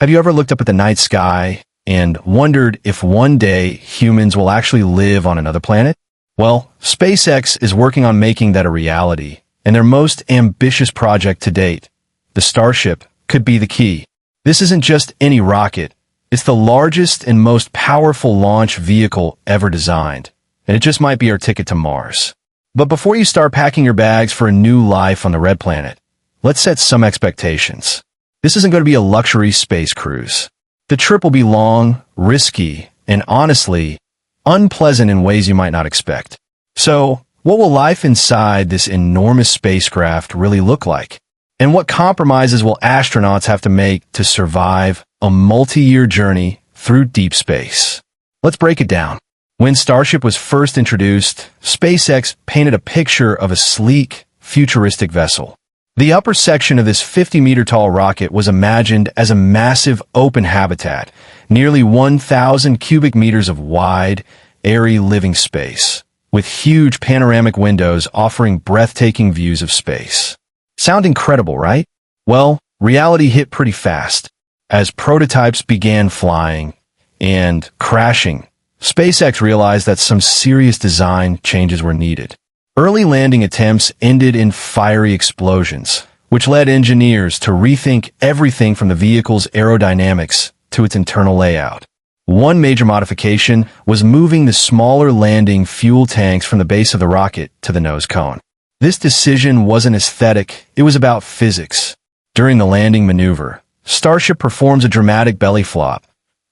Have you ever looked up at the night sky and wondered if one day humans will actually live on another planet? Well, SpaceX is working on making that a reality, and their most ambitious project to date, the Starship, could be the key. This isn't just any rocket. It's the largest and most powerful launch vehicle ever designed, and it just might be our ticket to Mars. But before you start packing your bags for a new life on the red planet, let's set some expectations. This isn't going to be a luxury space cruise. The trip will be long, risky, and honestly, unpleasant in ways you might not expect. So, what will life inside this enormous spacecraft really look like? And what compromises will astronauts have to make to survive a multi-year journey through deep space? Let's break it down. When Starship was first introduced, SpaceX painted a picture of a sleek, futuristic vessel. The upper section of this 50-meter-tall rocket was imagined as a massive open habitat, nearly 1,000 cubic meters of wide, airy living space, with huge panoramic windows offering breathtaking views of space. Sound incredible, right? Well, reality hit pretty fast. As prototypes began flying and crashing, SpaceX realized that some serious design changes were needed. Early landing attempts ended in fiery explosions, which led engineers to rethink everything from the vehicle's aerodynamics to its internal layout. One major modification was moving the smaller landing fuel tanks from the base of the rocket to the nose cone. This decision wasn't aesthetic, it was about physics. During the landing maneuver, Starship performs a dramatic belly flop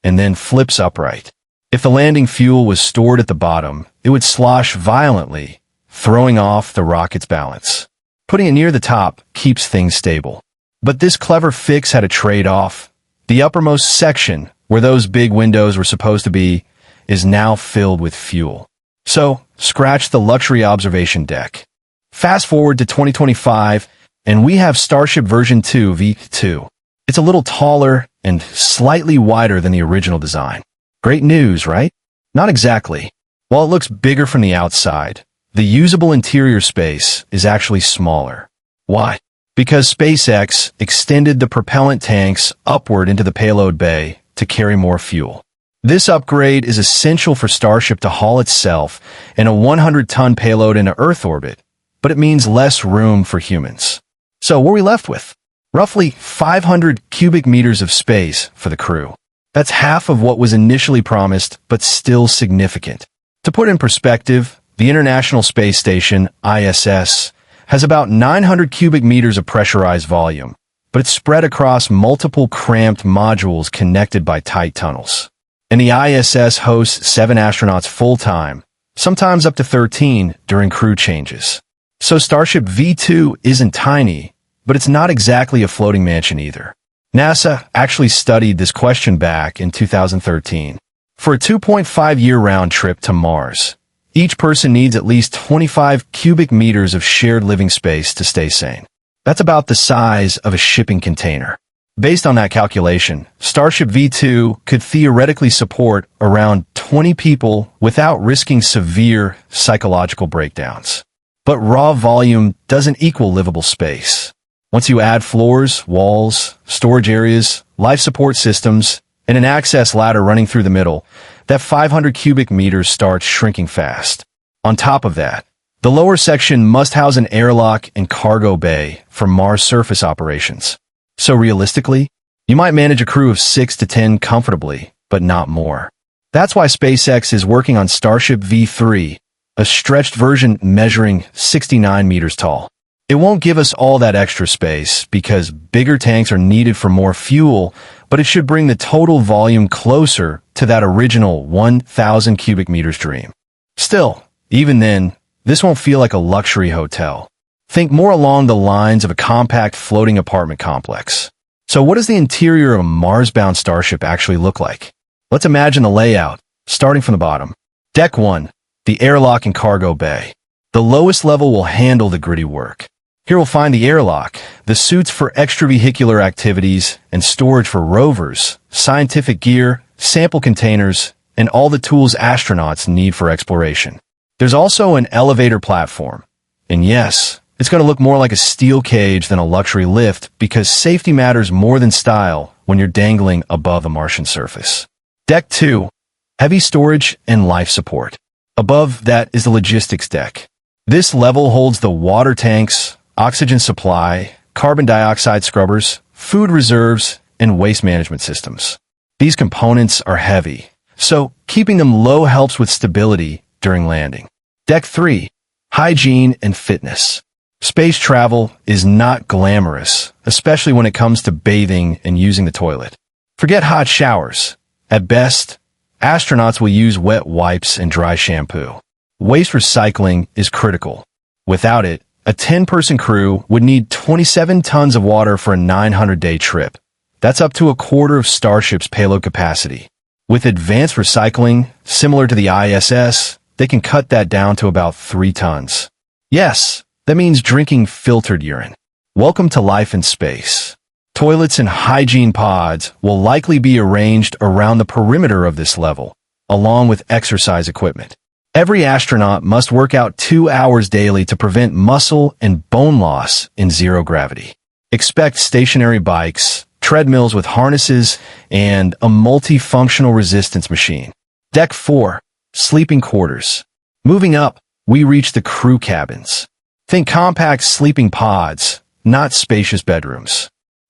and then flips upright. If the landing fuel was stored at the bottom, it would slosh violently, throwing off the rocket's balance. Putting it near the top keeps things stable. But this clever fix had a trade-off. The uppermost section, where those big windows were supposed to be, is now filled with fuel. So, scratch the luxury observation deck. Fast forward to 2025, and we have Starship version 2 V2. It's a little taller and slightly wider than the original design. Great news, right? Not exactly. While it looks bigger from the outside, the usable interior space is actually smaller. Why? Because SpaceX extended the propellant tanks upward into the payload bay to carry more fuel. This upgrade is essential for Starship to haul itself and a 100-ton payload into Earth orbit, but it means less room for humans. So what are we left with? Roughly 500 cubic meters of space for the crew. That's half of what was initially promised, but still significant. To put in perspective, the International Space Station, ISS, has about 900 cubic meters of pressurized volume, but it's spread across multiple cramped modules connected by tight tunnels. And the ISS hosts 7 astronauts full-time, sometimes up to 13 during crew changes. So Starship V2 isn't tiny, but it's not exactly a floating mansion either. NASA actually studied this question back in 2013. For a 2.5-year round trip to Mars, each person needs at least 25 cubic meters of shared living space to stay sane. That's about the size of a shipping container. Based on that calculation, Starship V2 could theoretically support around 20 people without risking severe psychological breakdowns. But raw volume doesn't equal livable space. Once you add floors, walls, storage areas, life support systems, and an access ladder running through the middle, that 500 cubic meters starts shrinking fast. On top of that, the lower section must house an airlock and cargo bay for Mars surface operations. So realistically, you might manage a crew of 6 to 10 comfortably, but not more. That's why SpaceX is working on Starship V3, a stretched version measuring 69 meters tall. It won't give us all that extra space because bigger tanks are needed for more fuel, but it should bring the total volume closer to that original 1,000 cubic meters dream. Still, even then, this won't feel like a luxury hotel. Think more along the lines of a compact floating apartment complex. So what does the interior of a Mars-bound Starship actually look like? Let's imagine the layout, starting from the bottom. Deck 1, the airlock and cargo bay. The lowest level will handle the gritty work. Here we'll find the airlock, the suits for extravehicular activities, and storage for rovers, scientific gear, sample containers, and all the tools astronauts need for exploration. There's also an elevator platform. And yes, it's going to look more like a steel cage than a luxury lift because safety matters more than style when you're dangling above a Martian surface. Deck 2. Heavy storage and life support. Above that is the logistics deck. This level holds the water tanks, oxygen supply, carbon dioxide scrubbers, food reserves, and waste management systems. These components are heavy, so keeping them low helps with stability during landing. Deck 3. Hygiene and fitness. Space travel is not glamorous, especially when it comes to bathing and using the toilet. Forget hot showers. At best, astronauts will use wet wipes and dry shampoo. Waste recycling is critical. Without it, a 10-person crew would need 27 tons of water for a 900-day trip. That's up to a quarter of Starship's payload capacity. With advanced recycling, similar to the ISS, they can cut that down to about 3 tons. Yes, that means drinking filtered urine. Welcome to life in space. Toilets and hygiene pods will likely be arranged around the perimeter of this level, along with exercise equipment. Every astronaut must work out 2 hours daily to prevent muscle and bone loss in zero gravity. Expect stationary bikes, treadmills with harnesses, and a multifunctional resistance machine. Deck 4. Sleeping quarters. Moving up, we reach the crew cabins. Think compact sleeping pods, not spacious bedrooms.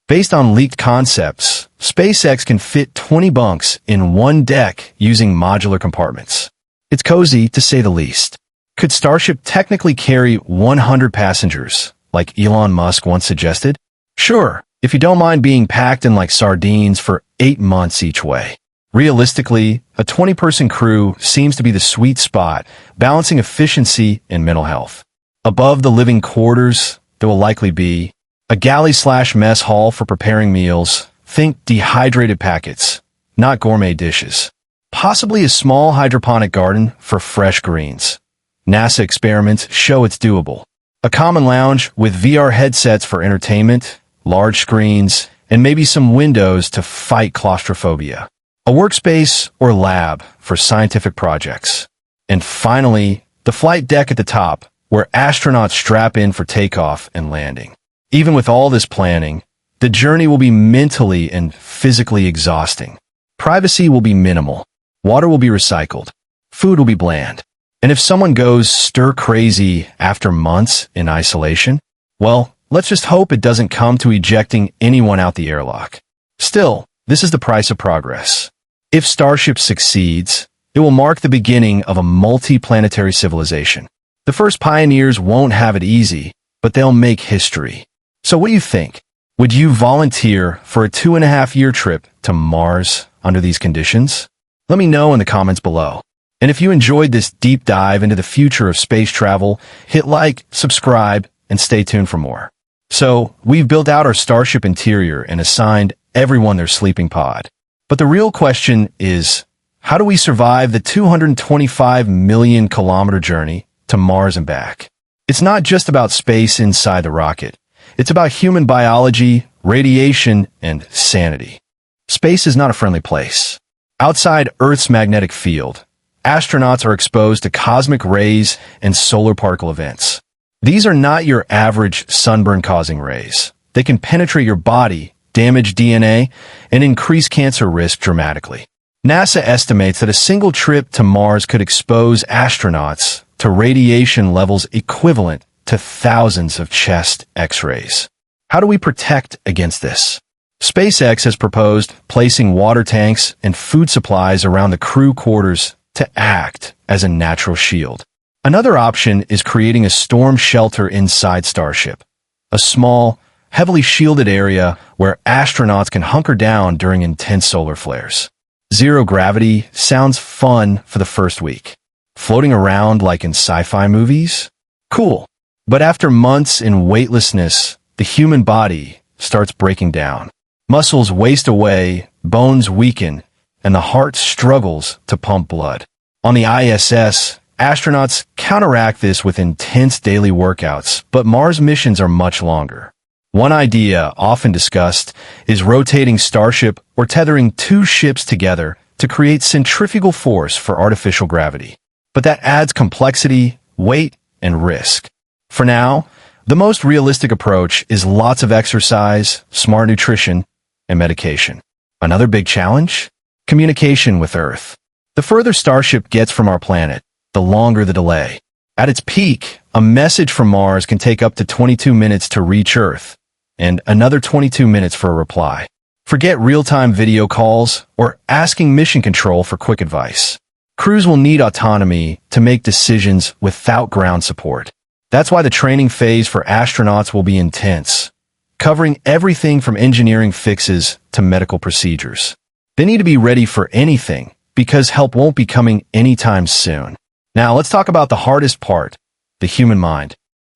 Based on leaked concepts, SpaceX can fit 20 bunks in one deck using modular compartments. It's cozy, to say the least. Could Starship technically carry 100 passengers, like Elon Musk once suggested? Sure, if you don't mind being packed in like sardines for 8 months each way. Realistically, a 20-person crew seems to be the sweet spot, balancing efficiency and mental health. Above the living quarters, there will likely be a galley/mess hall for preparing meals. Think dehydrated packets, not gourmet dishes. Possibly a small hydroponic garden for fresh greens. NASA experiments show it's doable. A common lounge with VR headsets for entertainment, large screens, and maybe some windows to fight claustrophobia. A workspace or lab for scientific projects. And finally, the flight deck at the top, where astronauts strap in for takeoff and landing. Even with all this planning, the journey will be mentally and physically exhausting. Privacy will be minimal. Water will be recycled. Food will be bland. And if someone goes stir-crazy after months in isolation, well, let's just hope it doesn't come to ejecting anyone out the airlock. Still, this is the price of progress. If Starship succeeds, it will mark the beginning of a multi-planetary civilization. The first pioneers won't have it easy, but they'll make history. So what do you think? Would you volunteer for a 2.5-year trip to Mars under these conditions? Let me know in the comments below. And if you enjoyed this deep dive into the future of space travel, hit like, subscribe, and stay tuned for more. So, we've built out our Starship interior and assigned everyone their sleeping pod. But the real question is, how do we survive the 225 million kilometer journey to Mars and back? It's not just about space inside the rocket. It's about human biology, radiation, and sanity. Space is not a friendly place. Outside Earth's magnetic field, astronauts are exposed to cosmic rays and solar particle events. These are not your average sunburn-causing rays. They can penetrate your body, damage DNA, and increase cancer risk dramatically. NASA estimates that a single trip to Mars could expose astronauts to radiation levels equivalent to thousands of chest X-rays. How do we protect against this? SpaceX has proposed placing water tanks and food supplies around the crew quarters to act as a natural shield. Another option is creating a storm shelter inside Starship, a small, heavily shielded area where astronauts can hunker down during intense solar flares. Zero gravity sounds fun for the first week. Floating around like in sci-fi movies? Cool. But after months in weightlessness, the human body starts breaking down. Muscles waste away, bones weaken, and the heart struggles to pump blood. On the ISS, astronauts counteract this with intense daily workouts, but Mars missions are much longer. One idea often discussed is rotating Starship or tethering 2 ships together to create centrifugal force for artificial gravity. But that adds complexity, weight, and risk. For now, the most realistic approach is lots of exercise, smart nutrition, and medication. Another big challenge? Communication with Earth. The further Starship gets from our planet, the longer the delay. At its peak, a message from Mars can take up to 22 minutes to reach Earth, and another 22 minutes for a reply. Forget real-time video calls or asking mission control for quick advice. Crews will need autonomy to make decisions without ground support. That's why the training phase for astronauts will be intense, covering everything from engineering fixes to medical procedures. They need to be ready for anything because help won't be coming anytime soon. Now let's talk about the hardest part, the human mind.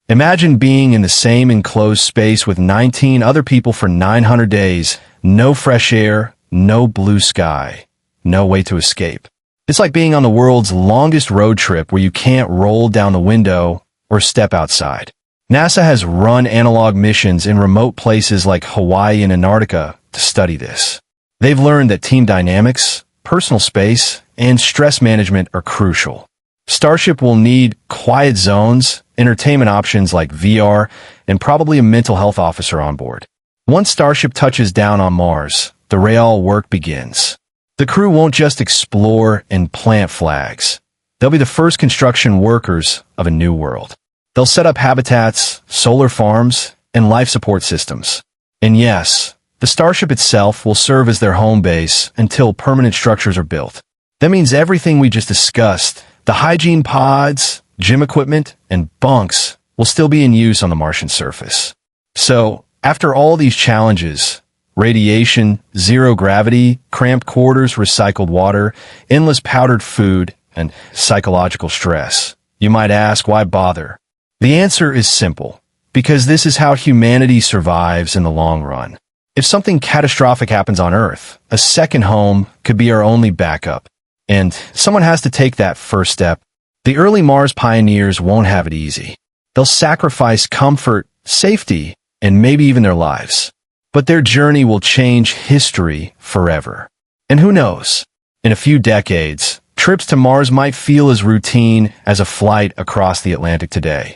Imagine being in the same enclosed space with 19 other people for 900 days, no fresh air, no blue sky, no way to escape. It's like being on the world's longest road trip where you can't roll down the window or step outside. NASA has run analog missions in remote places like Hawaii and Antarctica to study this. They've learned that team dynamics, personal space, and stress management are crucial. Starship will need quiet zones, entertainment options like VR, and probably a mental health officer on board. Once Starship touches down on Mars, the real work begins. The crew won't just explore and plant flags. They'll be the first construction workers of a new world. They'll set up habitats, solar farms, and life support systems. And yes, the Starship itself will serve as their home base until permanent structures are built. That means everything we just discussed, the hygiene pods, gym equipment, and bunks, will still be in use on the Martian surface. So, after all these challenges, radiation, zero gravity, cramped quarters, recycled water, endless powdered food, and psychological stress, you might ask, why bother? The answer is simple, because this is how humanity survives in the long run. If something catastrophic happens on Earth, a second home could be our only backup. And someone has to take that first step. The early Mars pioneers won't have it easy. They'll sacrifice comfort, safety, and maybe even their lives. But their journey will change history forever. And who knows? In a few decades, trips to Mars might feel as routine as a flight across the Atlantic today.